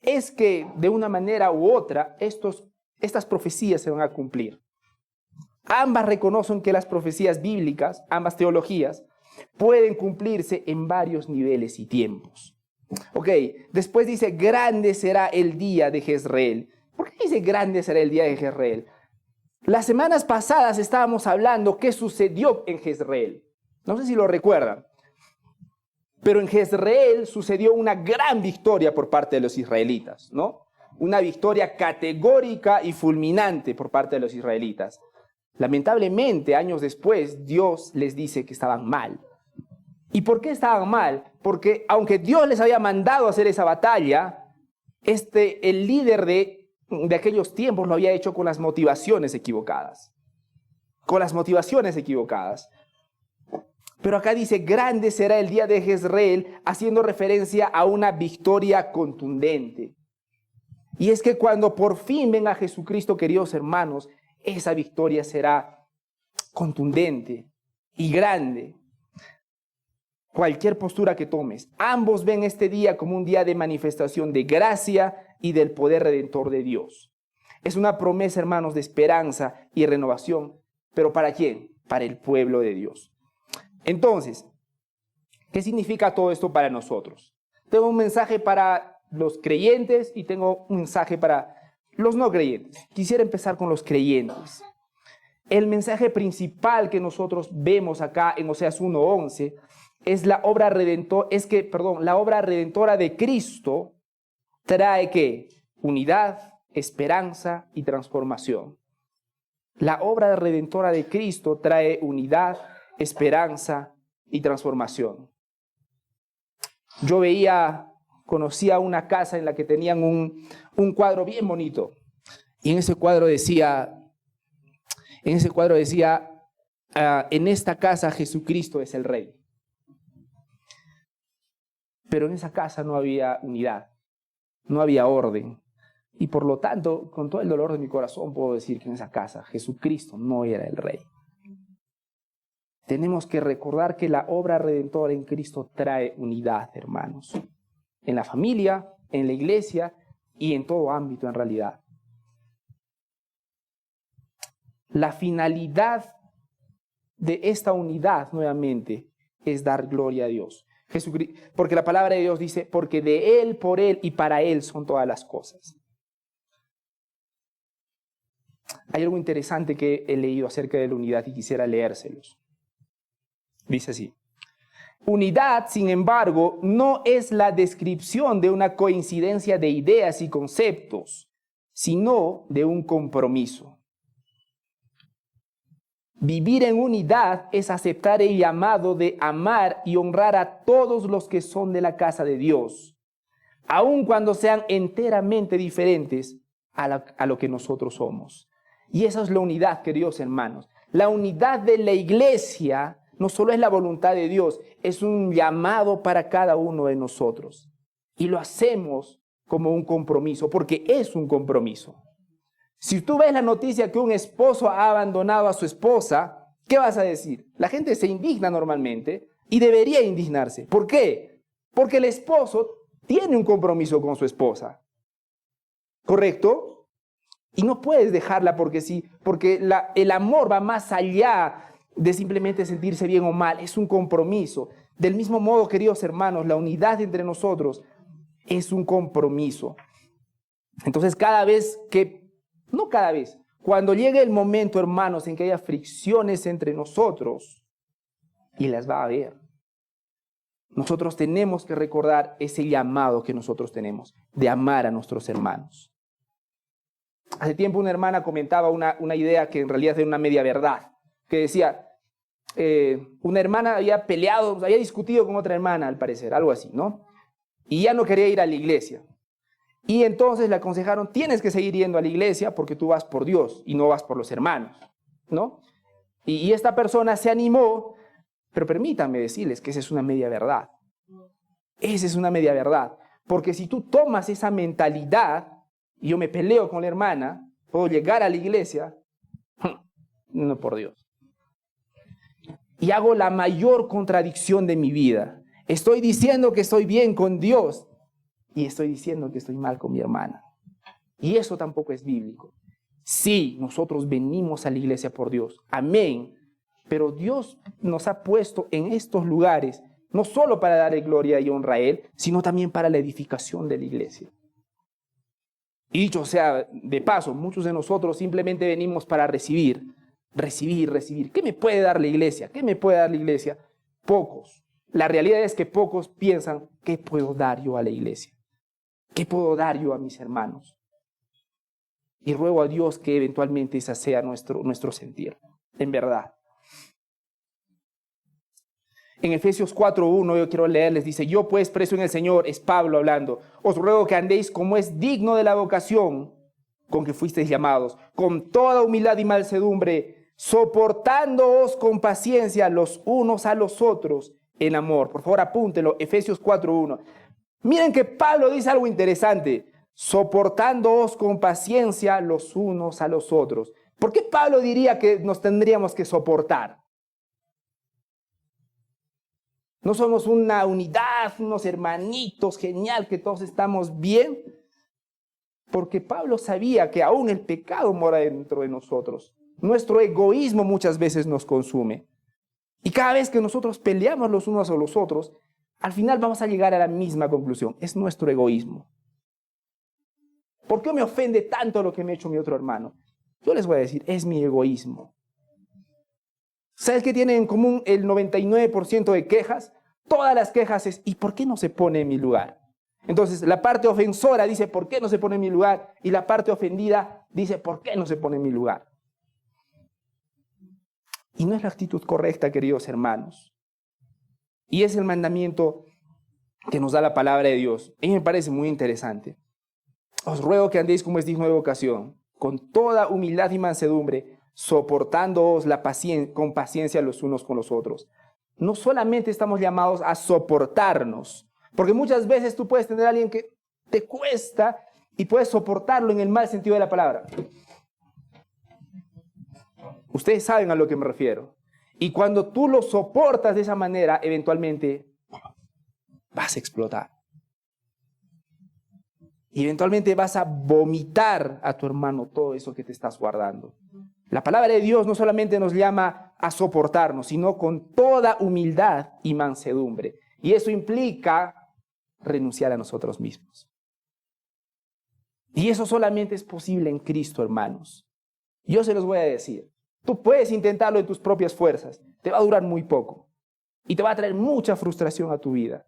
es que de una manera u otra estas profecías se van a cumplir. Ambas reconocen que las profecías bíblicas, ambas teologías, pueden cumplirse en varios niveles y tiempos. Ok, después dice, grande será el día de Jezreel. ¿Por qué dice grande será el día de Jezreel? Las semanas pasadas estábamos hablando qué sucedió en Jezreel. No sé si lo recuerdan. Pero en Jezreel sucedió una gran victoria por parte de los israelitas, ¿no? Una victoria categórica y fulminante por parte de los israelitas. Lamentablemente, años después, Dios les dice que estaban mal. ¿Y por qué estaban mal? Porque aunque Dios les había mandado a hacer esa batalla, el líder de aquellos tiempos lo había hecho con las motivaciones equivocadas. Con las motivaciones equivocadas. Pero acá dice, grande será el día de Jezreel, haciendo referencia a una victoria contundente. Y es que cuando por fin venga Jesucristo, queridos hermanos, esa victoria será contundente y grande. Cualquier postura que tomes, ambos ven este día como un día de manifestación de gracia y del poder redentor de Dios. Es una promesa, hermanos, de esperanza y renovación. ¿Pero para quién? Para el pueblo de Dios. Entonces, ¿qué significa todo esto para nosotros? Tengo un mensaje para los creyentes y tengo un mensaje para los no creyentes. Quisiera empezar con los creyentes. El mensaje principal que nosotros vemos acá en Oseas 1:11 es la obra redentora de Cristo trae ¿qué? Unidad, esperanza y transformación. La obra redentora de Cristo trae unidad, esperanza y transformación. Yo conocía una casa en la que tenían un cuadro bien bonito. Y en ese cuadro decía, en esta casa Jesucristo es el Rey. Pero en esa casa no había unidad, no había orden. Y por lo tanto, con todo el dolor de mi corazón, puedo decir que en esa casa Jesucristo no era el Rey. Tenemos que recordar que la obra redentora en Cristo trae unidad, hermanos. En la familia, en la iglesia y en todo ámbito en realidad. La finalidad de esta unidad, nuevamente, es dar gloria a Dios. Porque la palabra de Dios dice, porque de Él, por Él y para Él son todas las cosas. Hay algo interesante que he leído acerca de la unidad y quisiera leérselos. Dice así: unidad, sin embargo, no es la descripción de una coincidencia de ideas y conceptos, sino de un compromiso. Vivir en unidad es aceptar el llamado de amar y honrar a todos los que son de la casa de Dios, aun cuando sean enteramente diferentes a lo que nosotros somos. Y esa es la unidad, queridos hermanos. La unidad de la iglesia no solo es la voluntad de Dios, es un llamado para cada uno de nosotros. Y lo hacemos como un compromiso, porque es un compromiso. Si tú ves la noticia que un esposo ha abandonado a su esposa, ¿qué vas a decir? La gente se indigna normalmente y debería indignarse. ¿Por qué? Porque el esposo tiene un compromiso con su esposa, ¿correcto? Y no puedes dejarla porque sí, porque el amor va más allá de simplemente sentirse bien o mal, es un compromiso. Del mismo modo, queridos hermanos, la unidad entre nosotros es un compromiso. Entonces, cuando llegue el momento, hermanos, en que haya fricciones entre nosotros, y las va a haber, nosotros tenemos que recordar ese llamado que nosotros tenemos de amar a nuestros hermanos. Hace tiempo una hermana comentaba una idea que en realidad era una media verdad, que decía, una hermana había peleado, había discutido con otra hermana, al parecer, algo así, ¿no? Y ya no quería ir a la iglesia. Y entonces le aconsejaron, tienes que seguir yendo a la iglesia porque tú vas por Dios y no vas por los hermanos, ¿no? Y esta persona se animó, pero permítanme decirles que esa es una media verdad. Esa es una media verdad. Porque si tú tomas esa mentalidad, y yo me peleo con la hermana, puedo llegar a la iglesia, no por Dios. Y hago la mayor contradicción de mi vida. Estoy diciendo que estoy bien con Dios y estoy diciendo que estoy mal con mi hermana. Y eso tampoco es bíblico. Sí, nosotros venimos a la iglesia por Dios. Amén. Pero Dios nos ha puesto en estos lugares, no solo para darle gloria y honra a Él, sino también para la edificación de la iglesia. Y dicho sea de paso, muchos de nosotros simplemente venimos para recibir. ¿Qué me puede dar la iglesia? ¿Qué me puede dar la iglesia? Pocos. La realidad es que pocos piensan, ¿qué puedo dar yo a la iglesia? ¿Qué puedo dar yo a mis hermanos? Y ruego a Dios que eventualmente esa sea nuestro sentir, en verdad. En Efesios 4:1 yo quiero leerles, dice, yo pues preso en el Señor, es Pablo hablando, os ruego que andéis como es digno de la vocación con que fuisteis llamados, con toda humildad y mansedumbre, soportándoos con paciencia los unos a los otros en amor. Por favor, apúntelo, Efesios 4:1. Miren que Pablo dice algo interesante, soportándoos con paciencia los unos a los otros. ¿Por qué Pablo diría que nos tendríamos que soportar? No somos una unidad, unos hermanitos, genial, que todos estamos bien. Porque Pablo sabía que aún el pecado mora dentro de nosotros. Nuestro egoísmo muchas veces nos consume. Y cada vez que nosotros peleamos los unos a los otros, al final vamos a llegar a la misma conclusión. Es nuestro egoísmo. ¿Por qué me ofende tanto lo que me ha hecho mi otro hermano? Yo les voy a decir, es mi egoísmo. ¿Sabes qué tienen en común el 99% de quejas? Todas las quejas es, ¿y por qué no se pone en mi lugar? Entonces, la parte ofensora dice, ¿por qué no se pone en mi lugar? Y la parte ofendida dice, ¿por qué no se pone en mi lugar? Y no es la actitud correcta, queridos hermanos. Y es el mandamiento que nos da la palabra de Dios. A mí me parece muy interesante. Os ruego que andéis como es digno de vocación, con toda humildad y mansedumbre, soportándoos con paciencia los unos con los otros. No solamente estamos llamados a soportarnos, porque muchas veces tú puedes tener a alguien que te cuesta y puedes soportarlo en el mal sentido de la palabra. Ustedes saben a lo que me refiero. Y cuando tú lo soportas de esa manera, eventualmente vas a explotar. Y eventualmente vas a vomitar a tu hermano todo eso que te estás guardando. La palabra de Dios no solamente nos llama a soportarnos, sino con toda humildad y mansedumbre. Y eso implica renunciar a nosotros mismos. Y eso solamente es posible en Cristo, hermanos. Yo se los voy a decir. Tú puedes intentarlo de tus propias fuerzas. Te va a durar muy poco. Y te va a traer mucha frustración a tu vida.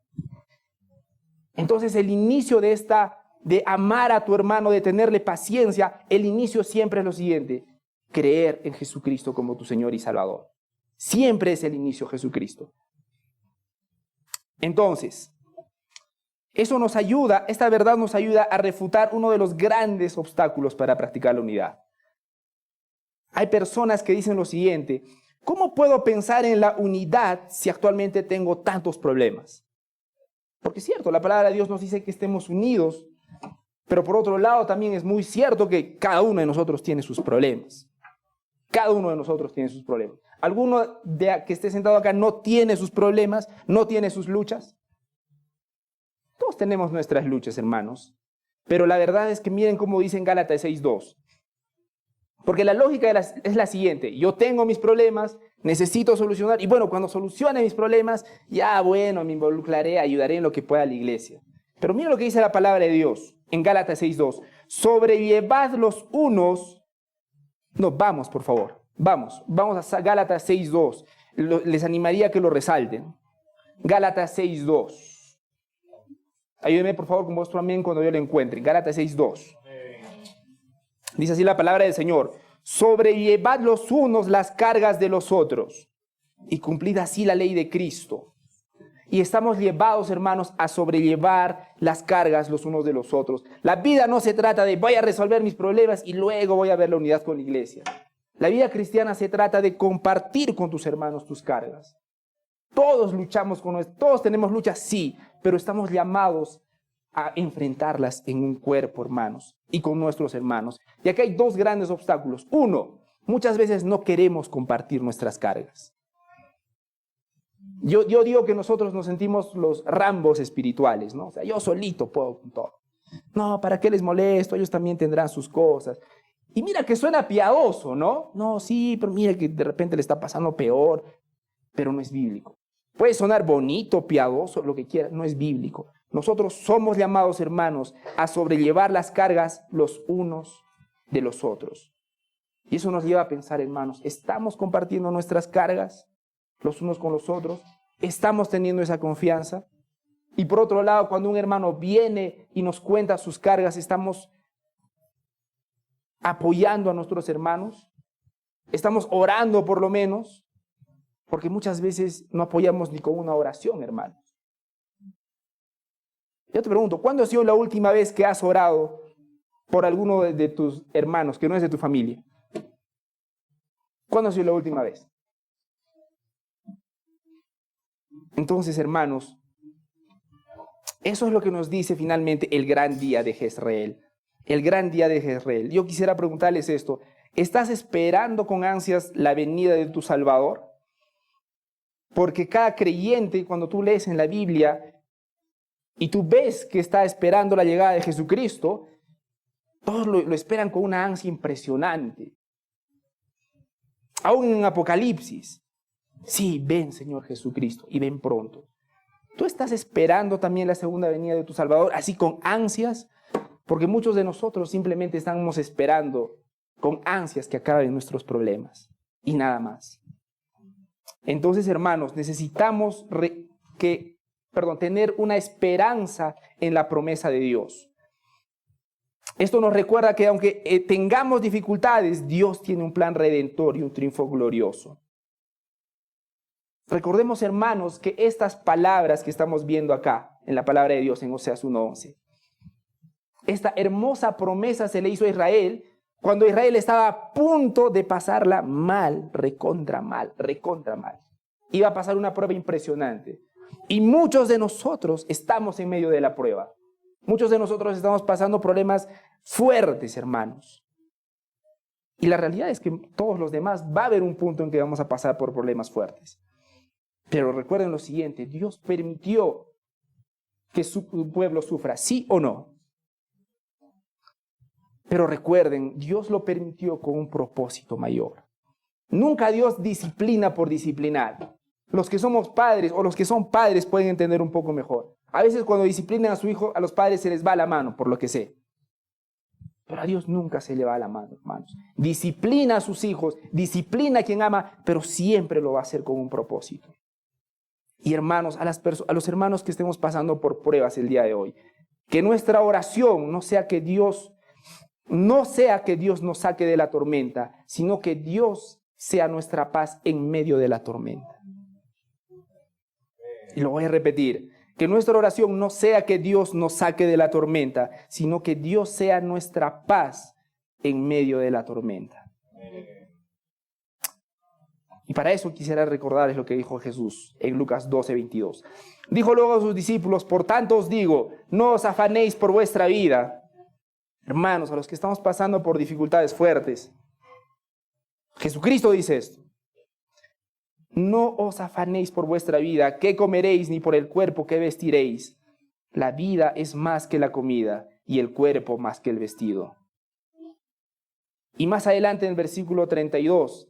Entonces el inicio de amar a tu hermano, de tenerle paciencia, el inicio siempre es lo siguiente: creer en Jesucristo como tu Señor y Salvador. Siempre es el inicio Jesucristo. Entonces, esta verdad nos ayuda a refutar uno de los grandes obstáculos para practicar la unidad. Hay personas que dicen lo siguiente: ¿cómo puedo pensar en la unidad si actualmente tengo tantos problemas? Porque es cierto, la palabra de Dios nos dice que estemos unidos, pero por otro lado también es muy cierto que cada uno de nosotros tiene sus problemas. Cada uno de nosotros tiene sus problemas. ¿Alguno que esté sentado acá no tiene sus problemas, no tiene sus luchas? todos tenemos nuestras luchas, hermanos. Pero la verdad es que miren cómo dice en Gálatas 6:2. Porque la lógica es la siguiente: yo tengo mis problemas, necesito solucionar, y bueno, cuando solucione mis problemas, ya bueno, me involucraré, ayudaré en lo que pueda a la iglesia. Pero mira lo que dice la palabra de Dios en Gálatas 6:2. Sobrellevad los unos. No, vamos, por favor, vamos a Gálatas 6:2. Les animaría a que lo resalten. Gálatas 6:2. Ayúdenme, por favor, con vuestro amén cuando yo lo encuentre. Gálatas 6:2. Dice así la palabra del Señor: sobrellevad los unos las cargas de los otros y cumplid así la ley de Cristo. Y estamos llevados, hermanos, a sobrellevar las cargas los unos de los otros. La vida no se trata de voy a resolver mis problemas y luego voy a ver la unidad con la iglesia. La vida cristiana se trata de compartir con tus hermanos tus cargas. Todos luchamos todos tenemos luchas, sí, pero estamos llamados a enfrentarlas en un cuerpo, hermanos, y con nuestros hermanos. Y aquí hay dos grandes obstáculos. Uno, muchas veces no queremos compartir nuestras cargas. Yo digo que nosotros nos sentimos los Rambos espirituales, ¿no? O sea, yo solito puedo con todo. No, ¿para qué les molesto? Ellos también tendrán sus cosas. Y mira que suena piadoso, ¿no? No, sí, pero mira que de repente le está pasando peor, pero no es bíblico. Puede sonar bonito, piadoso, lo que quiera, no es bíblico. Nosotros somos llamados, hermanos, a sobrellevar las cargas los unos de los otros. Y eso nos lleva a pensar, hermanos, ¿estamos compartiendo nuestras cargas los unos con los otros? ¿Estamos teniendo esa confianza? Y por otro lado, cuando un hermano viene y nos cuenta sus cargas, ¿estamos apoyando a nuestros hermanos? ¿Estamos orando por lo menos? Porque muchas veces no apoyamos ni con una oración, hermanos. Yo te pregunto, ¿cuándo ha sido la última vez que has orado por alguno de tus hermanos que no es de tu familia? ¿Cuándo ha sido la última vez? Entonces, hermanos, eso es lo que nos dice finalmente el gran día de Jezreel. El gran día de Jezreel. Yo quisiera preguntarles esto: ¿estás esperando con ansias la venida de tu Salvador? Porque cada creyente, cuando tú lees en la Biblia y tú ves que está esperando la llegada de Jesucristo, todos lo esperan con una ansia impresionante. Aún en Apocalipsis: sí, ven, Señor Jesucristo, y ven pronto. ¿Tú estás esperando también la segunda venida de tu Salvador, así con ansias? Porque muchos de nosotros simplemente estamos esperando con ansias que acaben nuestros problemas y nada más. Entonces, hermanos, necesitamos tener una esperanza en la promesa de Dios. Esto nos recuerda que aunque tengamos dificultades, Dios tiene un plan redentor y un triunfo glorioso. Recordemos, hermanos, que estas palabras que estamos viendo acá, en la palabra de Dios en Oseas 1:11, esta hermosa promesa se le hizo a Israel cuando Israel estaba a punto de pasarla mal, recontra mal. Iba a pasar una prueba impresionante. Y muchos de nosotros estamos en medio de la prueba. Muchos de nosotros estamos pasando problemas fuertes, hermanos. Y la realidad es que todos los demás va a haber un punto en que vamos a pasar por problemas fuertes. Pero recuerden lo siguiente: Dios permitió que su pueblo sufra, ¿sí o no? Pero recuerden, Dios lo permitió con un propósito mayor. Nunca Dios disciplina por disciplinar. Los que somos padres o los que son padres pueden entender un poco mejor. A veces cuando disciplinan a su hijo, a los padres se les va la mano, por lo que sé. Pero a Dios nunca se le va la mano, hermanos. Disciplina a sus hijos, disciplina a quien ama, pero siempre lo va a hacer con un propósito. Y hermanos, a los hermanos que estemos pasando por pruebas el día de hoy, que nuestra oración no sea que Dios nos saque de la tormenta, sino que Dios sea nuestra paz en medio de la tormenta. Y lo voy a repetir: que nuestra oración no sea que Dios nos saque de la tormenta, sino que Dios sea nuestra paz en medio de la tormenta. Y para eso quisiera recordarles lo que dijo Jesús en Lucas 12:22. Dijo luego a sus discípulos: por tanto os digo, no os afanéis por vuestra vida. Hermanos, a los que estamos pasando por dificultades fuertes, Jesucristo dice esto: no os afanéis por vuestra vida, qué comeréis, ni por el cuerpo, qué vestiréis. la vida es más que la comida y el cuerpo más que el vestido. Y más adelante en el versículo 32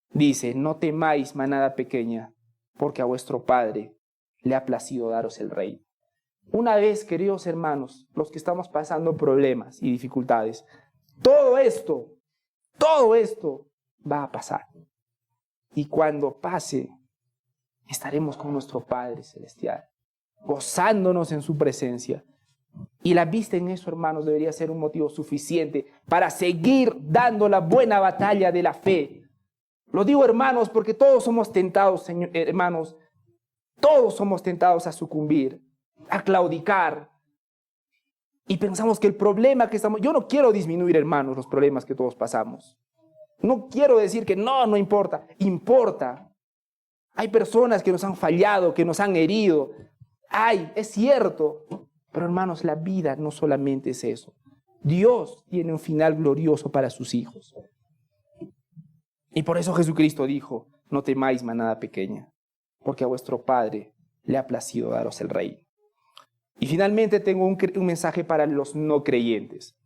dice, no temáis, manada pequeña, porque a vuestro Padre le ha placido daros el reino. Una vez, queridos hermanos, los que estamos pasando problemas y dificultades, todo esto va a pasar. Y cuando pase, estaremos con nuestro Padre Celestial, gozándonos en su presencia. Y la vista en eso, hermanos, debería ser un motivo suficiente para seguir dando la buena batalla de la fe. Lo digo, hermanos, porque todos somos tentados, hermanos, todos somos tentados a sucumbir, a claudicar. Y pensamos que el problema que estamos... Yo no quiero disminuir, hermanos, los problemas que todos pasamos. No quiero decir que no importa. Importa. Hay personas que nos han fallado, que nos han herido. Es cierto. Pero, hermanos, la vida no solamente es eso. Dios tiene un final glorioso para sus hijos. Y por eso Jesucristo dijo, no temáis, manada pequeña, porque a vuestro Padre le ha placido daros el reino. Y finalmente tengo un mensaje para los no creyentes.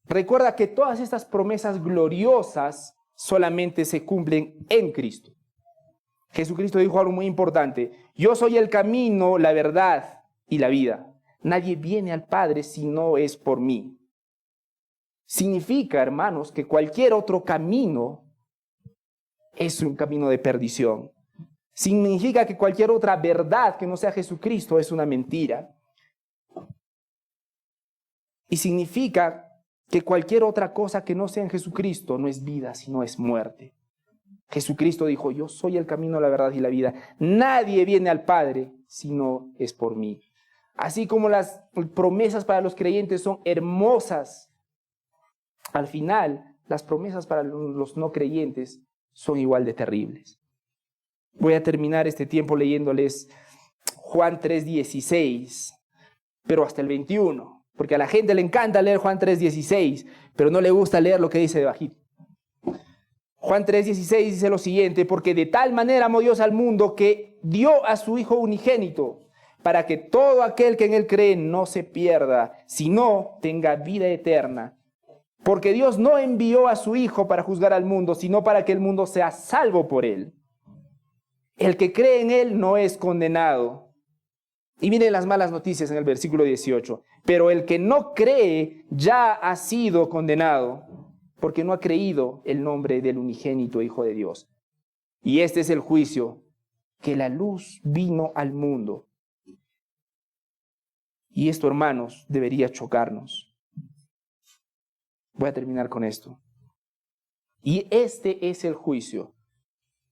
Recuerda que todas estas promesas gloriosas solamente se cumplen en Cristo. Jesucristo dijo algo muy importante. Yo soy el camino, la verdad y la vida. Nadie viene al Padre si no es por mí. Significa, hermanos, que cualquier otro camino es un camino de perdición. Significa que cualquier otra verdad que no sea Jesucristo es una mentira. Y significa que cualquier otra cosa que no sea en Jesucristo no es vida, sino es muerte. Jesucristo dijo, yo soy el camino, la verdad y la vida. Nadie viene al Padre si no es por mí. Así como las promesas para los creyentes son hermosas, al final las promesas para los no creyentes son igual de terribles. Voy a terminar este tiempo leyéndoles Juan 3:16, pero hasta el 21, porque a la gente le encanta leer Juan 3:16, pero no le gusta leer lo que dice de bajito. Juan 3:16 dice lo siguiente, porque de tal manera amó Dios al mundo que dio a su Hijo unigénito, para que todo aquel que en él cree no se pierda, sino tenga vida eterna. Porque Dios no envió a su Hijo para juzgar al mundo, sino para que el mundo sea salvo por él. El que cree en él no es condenado. Y miren las malas noticias en el versículo 18. Pero el que no cree ya ha sido condenado, porque no ha creído el nombre del unigénito Hijo de Dios. Y este es el juicio, que la luz vino al mundo. Y esto, hermanos, debería chocarnos. Voy a terminar con esto. Y este es el juicio,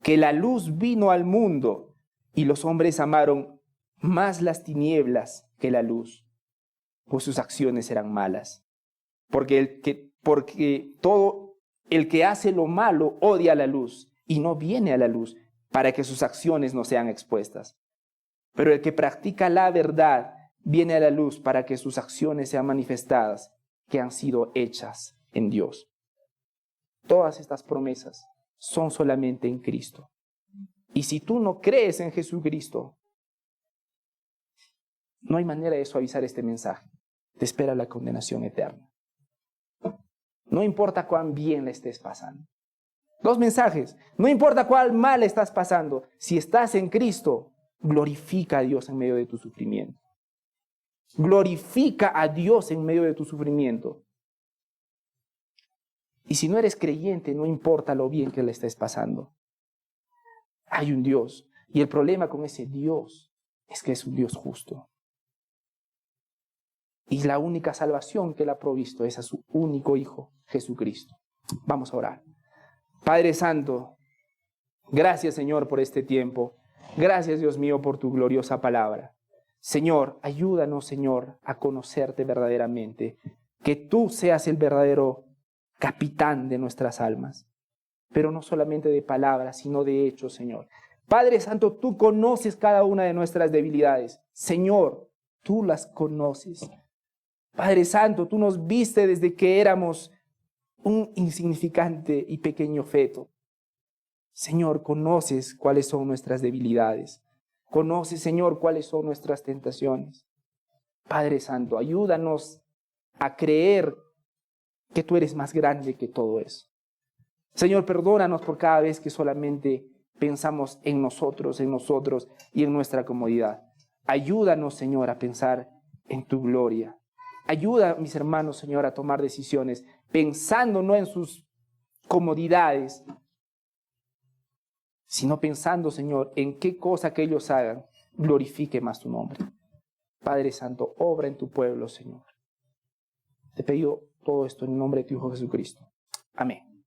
que la luz vino al mundo y los hombres amaron más las tinieblas que la luz, pues sus acciones eran malas. Porque todo el que hace lo malo odia la luz y no viene a la luz para que sus acciones no sean expuestas. Pero el que practica la verdad viene a la luz para que sus acciones sean manifestadas, que han sido hechas en Dios. Todas estas promesas son solamente en Cristo. Y si tú no crees en Jesucristo, no hay manera de suavizar este mensaje. Te espera la condenación eterna. No importa cuán bien le estés pasando. Dos mensajes. No importa cuán mal estás pasando. Si estás en Cristo, glorifica a Dios en medio de tu sufrimiento. Glorifica a Dios en medio de tu sufrimiento. Y si no eres creyente, no importa lo bien que le estés pasando. Hay un Dios. Y el problema con ese Dios es que es un Dios justo. Y la única salvación que Él ha provisto es a su único Hijo, Jesucristo. Vamos a orar. Padre Santo, gracias, Señor, por este tiempo. Gracias, Dios mío, por tu gloriosa palabra. Señor, ayúdanos, Señor, a conocerte verdaderamente. Que tú seas el verdadero capitán de nuestras almas. Pero no solamente de palabras, sino de hechos, Señor. Padre Santo, tú conoces cada una de nuestras debilidades. Señor, tú las conoces. Padre Santo, tú nos viste desde que éramos un insignificante y pequeño feto. Señor, conoces cuáles son nuestras debilidades. Conoce, Señor, cuáles son nuestras tentaciones. Padre Santo, ayúdanos a creer que tú eres más grande que todo eso. Señor, perdónanos por cada vez que solamente pensamos en nosotros y en nuestra comodidad. Ayúdanos, Señor, a pensar en tu gloria. Ayuda a mis hermanos, Señor, a tomar decisiones pensando no en sus comodidades, sino pensando, Señor, en qué cosa que ellos hagan glorifique más tu nombre. Padre Santo, obra en tu pueblo, Señor. Te pido todo esto en el nombre de tu Hijo Jesucristo. Amén.